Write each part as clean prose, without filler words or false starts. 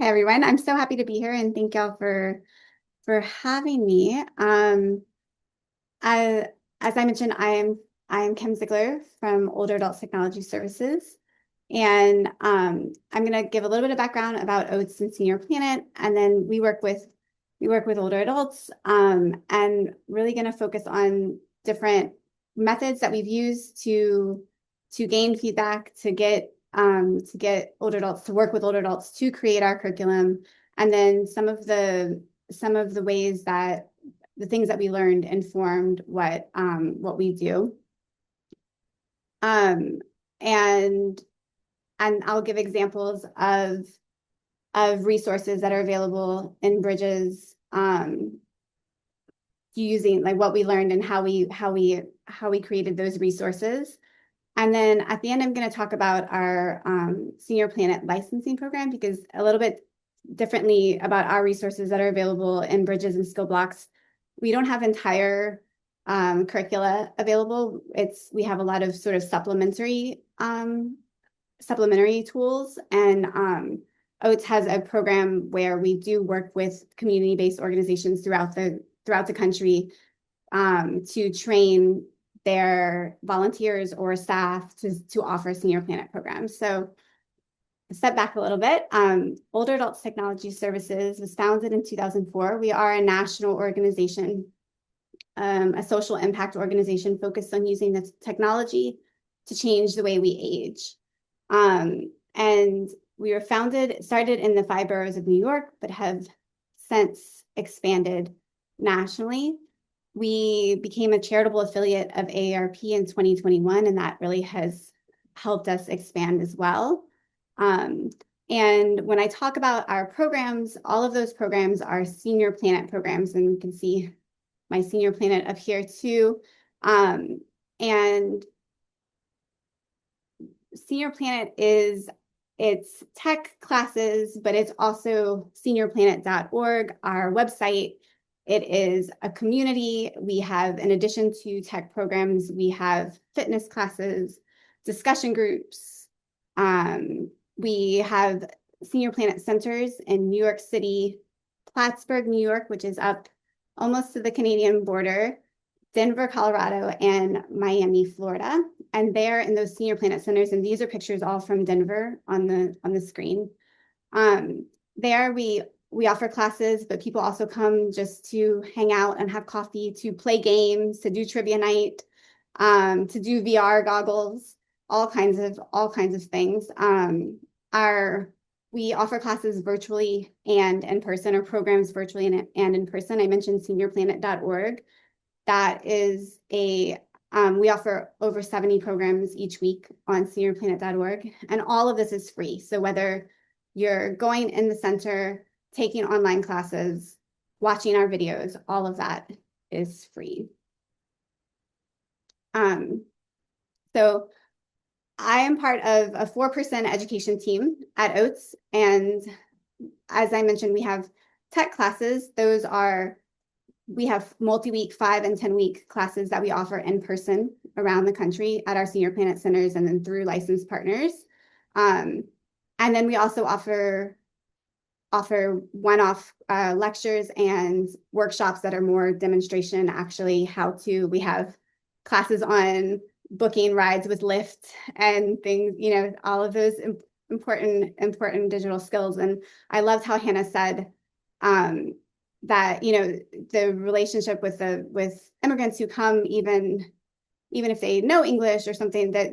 Hi everyone. I'm so happy to be here and thank y'all for having me. I, as I mentioned, I am Kim Ziegler from Older Adults Technology Services, and I'm going to give a little bit of background about OATS and Senior Planet, and then we work with older adults, and really going to focus on different methods that we've used to gain feedback, to get older adults to work with older adults to create our curriculum, and then some of the ways that the things that we learned informed what we do. Um, and and I'll give examples of resources that are available in Bridges, using like what we learned and how we created those resources. And then at the end, I'm going to talk about our Senior Planet licensing program, because a little bit differently about our resources that are available in Bridges and Skill Blocks, we don't have entire curricula available. We have a lot of sort of supplementary tools, and OATS has a program where we do work with community-based organizations throughout the country to train their volunteers or staff to offer Senior Planet programs. So step back a little bit. Older Adults Technology Services was founded in 2004. We are a national organization, a social impact organization focused on using this technology to change the way we age. And we were started in the 5 boroughs of New York, but have since expanded nationally. We became a charitable affiliate of AARP in 2021, and that really has helped us expand as well. And when I talk about our programs, all of those programs are Senior Planet programs, and you can see my Senior Planet up here too. And Senior Planet it's tech classes, but it's also seniorplanet.org, our website. It is a community. We have, in addition to tech programs, we have fitness classes, discussion groups. We have Senior Planet centers in New York City, Plattsburgh, New York, which is up almost to the Canadian border, Denver, Colorado, and Miami, Florida. And there in those Senior Planet centers, and these are pictures all from Denver on the screen. There we offer classes, but people also come just to hang out and have coffee, to play games, to do trivia night, to do VR goggles, all kinds of things. We offer classes virtually and in person, or programs virtually and in person. I mentioned seniorplanet.org. That is we offer over 70 programs each week on seniorplanet.org, and all of this is free. So whether you're going in the center, taking online classes, watching our videos, all of that is free. So I am part of a 4% education team at OATS, and as I mentioned, we have tech classes. We have multi-week 5 and 10-week classes that we offer in person around the country at our Senior Planet centers and then through licensed partners. And then we also offer one-off lectures and workshops that are more demonstration, actually how-to. We have classes on booking rides with Lyft and things, all of those important digital skills. And I loved how Hannah said that the relationship with immigrants who come, even if they know English or something, that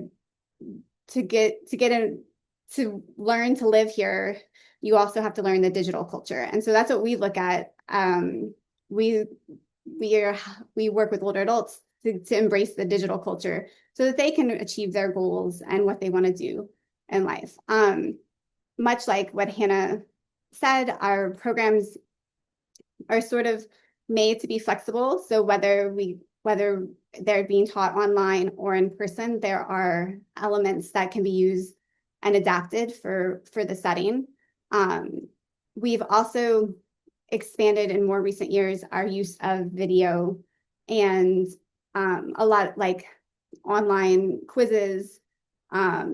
to learn to live here, you also have to learn the digital culture. And so that's what we look at. We work with older adults to embrace the digital culture so that they can achieve their goals and what they want to do in life. Much like what Hannah said, our programs are sort of made to be flexible. So whether they're being taught online or in person, there are elements that can be used and adapted for the setting. We've also expanded in more recent years our use of video and a lot like online quizzes,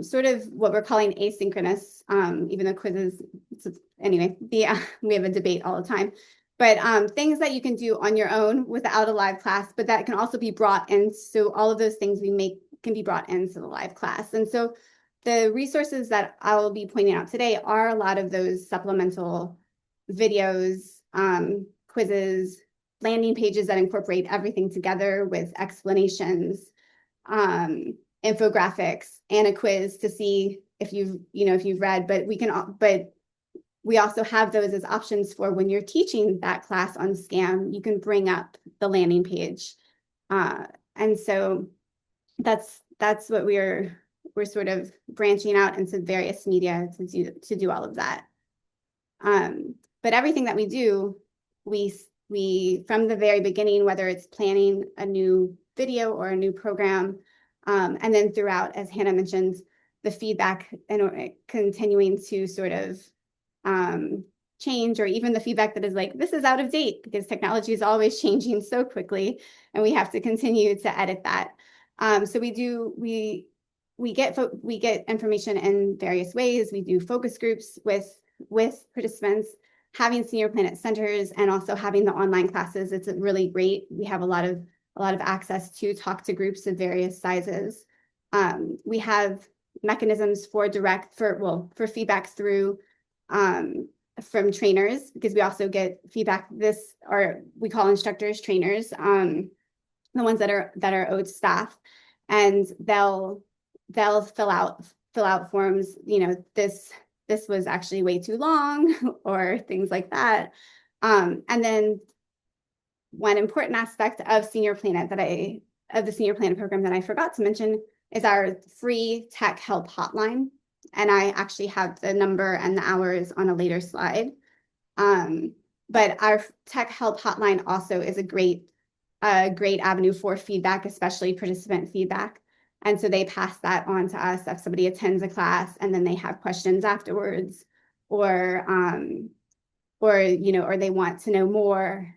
sort of what we're calling asynchronous, even though quizzes, it's anyway, we have a debate all the time. But things that you can do on your own without a live class, but that can also be brought in. So all of those things we make can be brought into the live class. And so the resources that I will be pointing out today are a lot of those supplemental videos, quizzes, landing pages that incorporate everything together with explanations, infographics, and a quiz to see if you've read. But we also have those as options for when you're teaching that class on SCAM, you can bring up the landing page. And so that's what we're sort of branching out into various media to do all of that. But everything that we do, we from the very beginning, whether it's planning a new video or a new program, and then throughout, as Hannah mentioned, the feedback and continuing to sort of change, or even the feedback that is like, this is out of date, because technology is always changing so quickly, and we have to continue to edit that. So we get information in various ways. We do focus groups with participants, having Senior Planet centers, and also having the online classes. It's really great. We have a lot of access to talk to groups of various sizes. We have mechanisms for feedback through from trainers, because we also get feedback. We call instructors trainers, the ones that are OATS staff, and they'll fill out forms. This was actually way too long, or things like that. And then one important aspect of Senior Planet of the Senior Planet program that I forgot to mention is our free tech help hotline. And I actually have the number and the hours on a later slide. But our tech help hotline also is a great avenue for feedback, especially participant feedback. And so they pass that on to us if somebody attends a class and then they have questions afterwards, or they want to know more.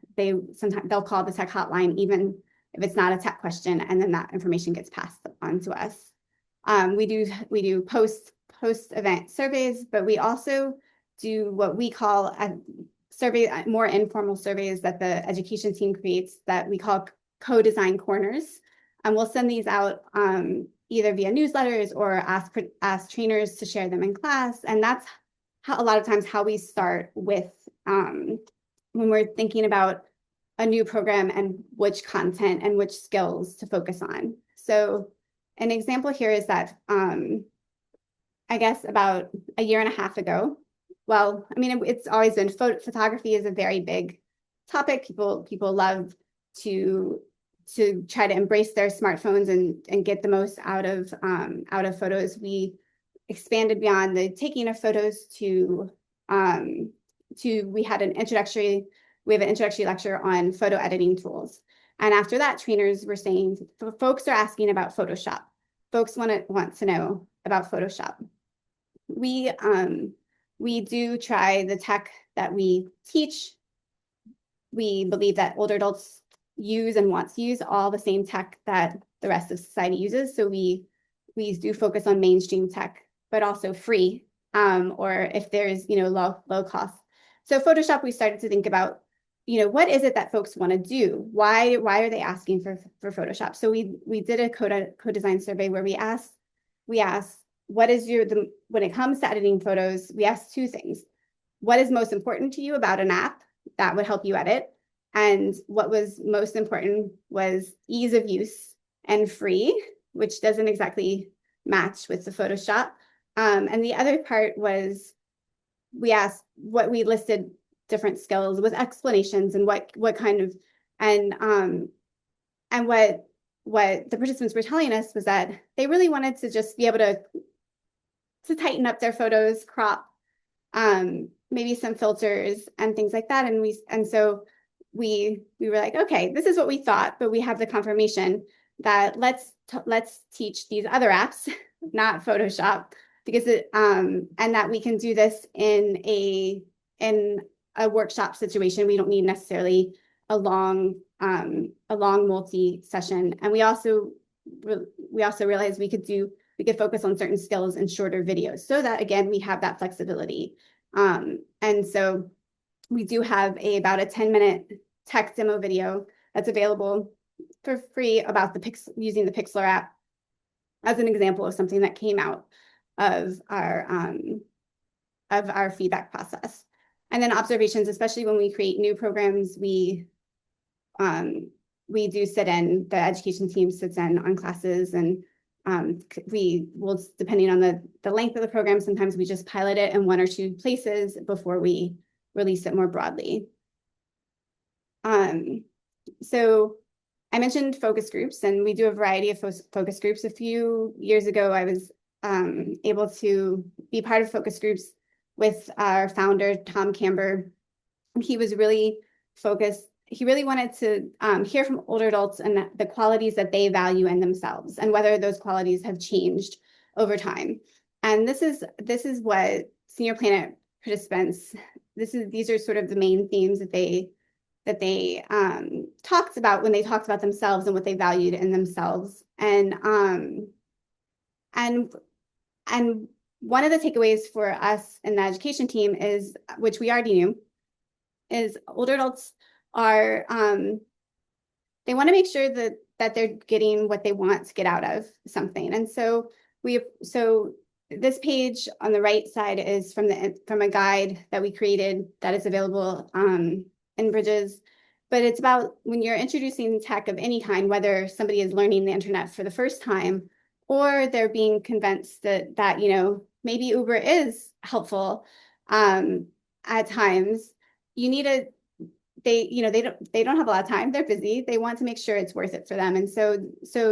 Sometimes they'll call the tech hotline, even if it's not a tech question, and then that information gets passed on to us. We do post-event surveys, but we also do what we call more informal surveys that the education team creates that we call co-design corners. And we'll send these out either via newsletters or ask trainers to share them in class. And that's a lot of times how we start with when we're thinking about a new program and which content and which skills to focus on. So an example here is that I guess about a year and a half ago, well, I mean, it's always been photography is a very big topic. People love to try to embrace their smartphones and get the most out of photos. We expanded beyond the taking of photos to we have an introductory lecture on photo editing tools. And after that, trainers were saying, folks are asking about Photoshop. Folks want to know about Photoshop. We do try the tech that we teach. We believe that older adults use and want to use all the same tech that the rest of society uses. So we do focus on mainstream tech, but also free, or if there's low cost. So Photoshop, we started to think about, what is it that folks want to do? Why are they asking for Photoshop? So we did a co-design survey where we asked what is when it comes to editing photos, we asked two things. What is most important to you about an app that would help you edit? And what was most important was ease of use and free, which doesn't exactly match with the Photoshop. And the other part was we listed different skills with explanations and what kind of, and what the participants were telling us was that they really wanted to just be able to tighten up their photos, crop, maybe some filters and things like that. And so we were like, okay, this is what we thought, but we have the confirmation that let's teach these other apps, not Photoshop, because and that we can do this in a workshop situation. We don't need necessarily a long multi-session. And we also realized we could focus on certain skills in shorter videos, so that again we have that flexibility. And so we do have about a 10-minute tech demo video that's available for free about using the Pixlr app as an example of something that came out of our feedback process. And then observations, especially when we create new programs, we do sit in, the education team sits in on classes, and we will, depending on the length of the program, sometimes we just pilot it in 1 or 2 places before we release it more broadly. So I mentioned focus groups, and we do a variety of focus groups. A few years ago, I was able to be part of focus groups with our founder, Tom Camber. He was really focused. He really wanted to hear from older adults and the qualities that they value in themselves and whether those qualities have changed over time. And this is what Senior Planet participants, these are sort of the main themes that they talked about when they talked about themselves and what they valued in themselves. And one of the takeaways for us in the education team is, which we already knew, is older adults are, they want to make sure that they're getting what they want to get out of something. And so this page on the right side is from a guide that we created that is available in Bridges. But it's about when you're introducing tech of any kind, whether somebody is learning the internet for the first time, or they're being convinced that maybe Uber is helpful at times. You need they don't have a lot of time. They're busy. They want to make sure it's worth it for them. And so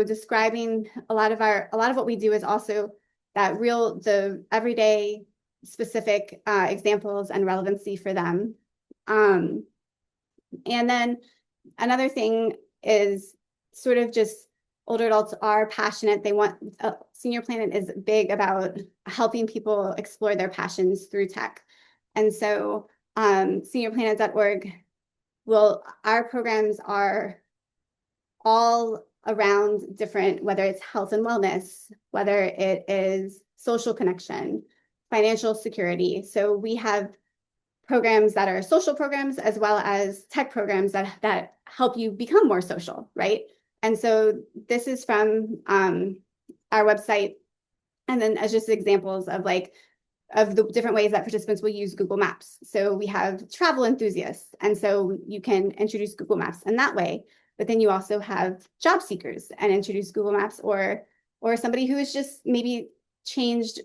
describing a lot of what we do is also the everyday specific examples and relevancy for them. And then another thing is sort of just older adults are passionate. They want, Senior Planet is big about helping people explore their passions through tech. And so seniorplanet.org, our programs are all around different, whether it's health and wellness, whether it is social connection, financial security. So we have programs that are social programs as well as tech programs that help you become more social, right? And so this is from our website. And then as just examples of the different ways that participants will use Google Maps. So we have travel enthusiasts. And so you can introduce Google Maps in that way. But then you also have job seekers and introduce Google Maps, or somebody who has just maybe changed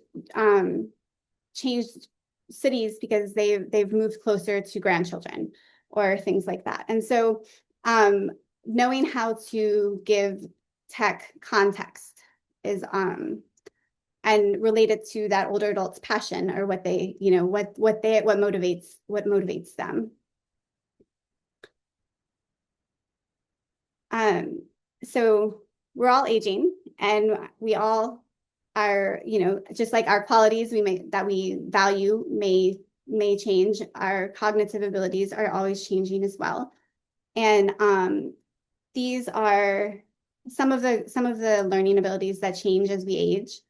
cities because they've moved closer to grandchildren or things like that. And so knowing how to give tech context is and related to that older adult's passion, or what motivates them. So we're all aging, and we all are, just like our qualities that we value may change. Our cognitive abilities are always changing as well. And these are some of the learning abilities that change as we age.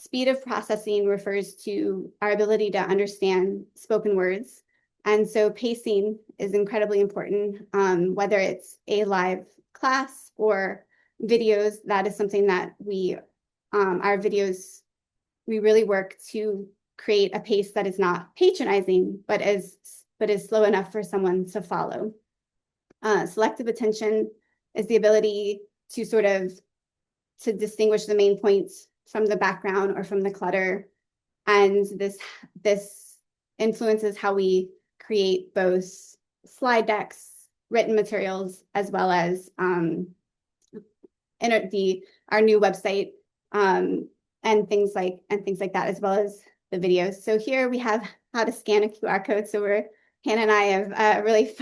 Speed of processing refers to our ability to understand spoken words. And so pacing is incredibly important, whether it's a live class or videos. That is something that our videos, we really work to create a pace that is not patronizing, but is slow enough for someone to follow. Selective attention is the ability to distinguish the main points from the background or from the clutter. And this influences how we create both slide decks, written materials, as well as our new website, and things like that, as well as the videos. So here we have how to scan a QR code. So Hannah and I have really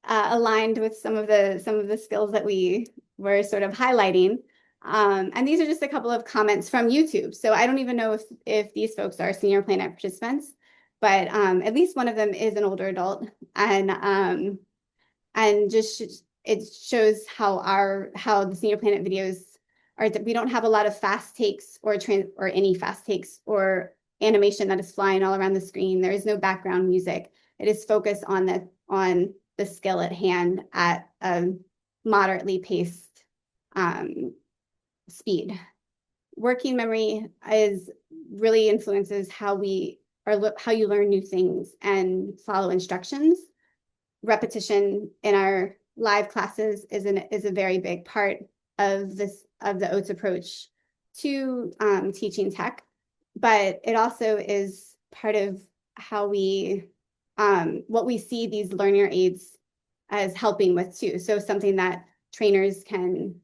aligned with some of the skills that we were sort of highlighting. And these are just a couple of comments from YouTube. So I don't even know if these folks are Senior Planet participants, but at least one of them is an older adult, and just it shows how the Senior Planet videos are. We don't have a lot of fast takes or any fast takes or animation that is flying all around the screen. There is no background music. It is focused on the skill at hand at a moderately paced speed. Working memory really influences how you learn new things and follow instructions. Repetition in our live classes is a very big part of the OATS approach to teaching tech, but it also is part of how what we see these learner aids as helping with too. So something that trainers can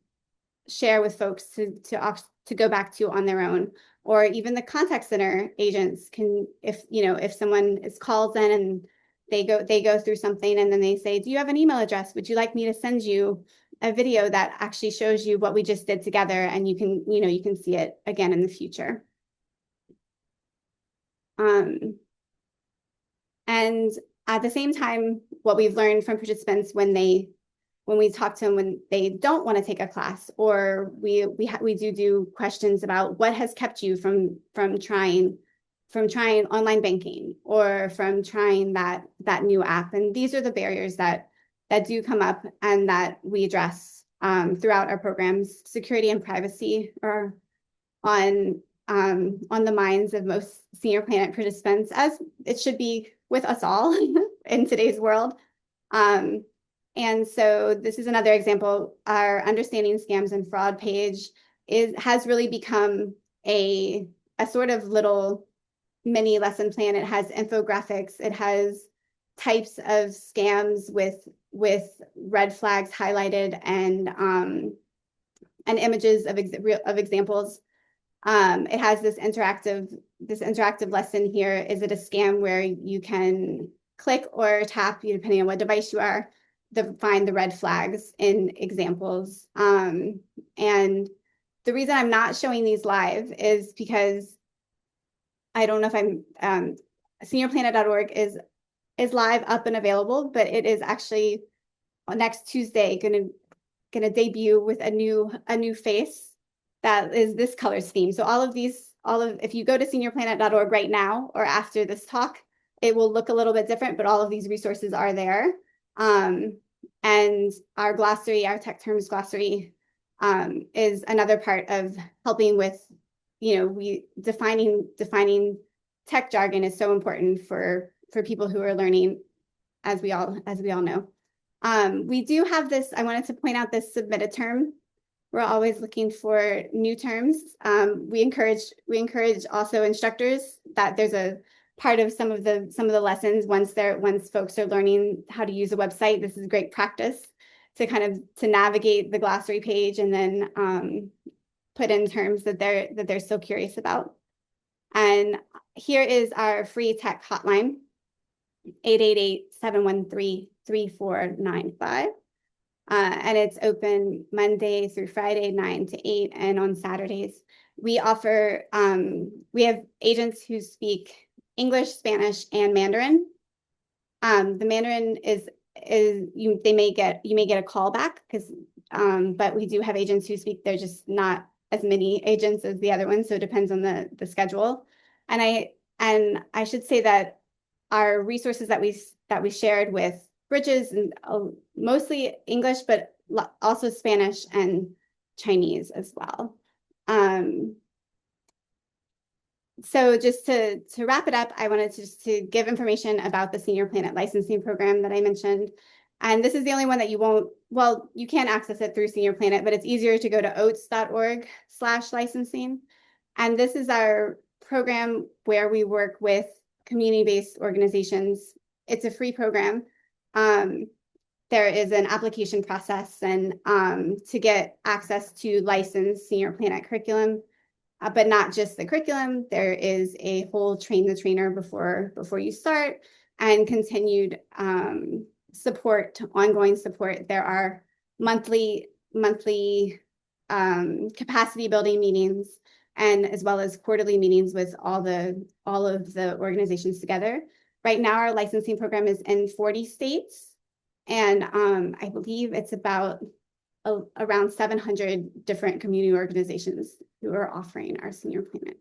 share with folks to go back to on their own, or even the contact center agents can, if someone calls in and they go through something and then they say, do you have an email address? Would you like me to send you a video that actually shows you what we just did together, and you can see it again in the future. And at the same time, what we've learned from participants when we talk to them when they don't want to take a class, or we do questions about what has kept you from trying online banking, or from trying that new app. And these are the barriers that do come up and that we address throughout our programs. Security and privacy are on the minds of most Senior Planet participants, as it should be with us all in today's world. And so this is another example. Our Understanding Scams and Fraud page has really become a sort of little mini lesson plan. It has infographics. It has types of scams with red flags highlighted and images of examples. It has this interactive lesson here. Is it a scam, where you can click or tap, depending on what device you are, to find the red flags in examples. And the reason I'm not showing these live is because I don't know if seniorplanet.org is live, up and available, but it is actually next Tuesday gonna debut with a new face that is this color scheme. So if you go to seniorplanet.org right now or after this talk, it will look a little bit different, but all of these resources are there. And our glossary, our tech terms glossary, is another part of helping with, defining tech jargon is so important for people who are learning, as we all know. We do have this. I wanted to point out this submitted term. We're always looking for new terms. We encourage also instructors that there's a part of some of the lessons once folks are learning how to use a website. This is great practice to navigate the glossary page and then put in terms that they're still curious about. And here is our free tech hotline, 888-713-3495. And it's open Monday through Friday, 9 to 8, and on Saturdays. We offer, we have agents who speak English, Spanish, and Mandarin. The Mandarin you may get a call back, but we do have agents who speak. They're just not as many agents as the other ones, so it depends on the schedule. And I should say that our resources that we shared with Bridges, and mostly English, but also Spanish and Chinese as well. So just to wrap it up, I wanted to give information about the Senior Planet licensing program that I mentioned. And this is the only one that you can access it through Senior Planet, but it's easier to go to oats.org/licensing. And this is our program where we work with community-based organizations. It's a free program. There is an application process and to get access to licensed Senior Planet curriculum. But not just the curriculum. There is a whole train the trainer before you start, and continued support, ongoing support. There are monthly capacity building meetings, and as well as quarterly meetings with all of the organizations together. Right now, our licensing program is in 40 states, and I believe it's about around 700 different community organizations who are offering our Senior Planet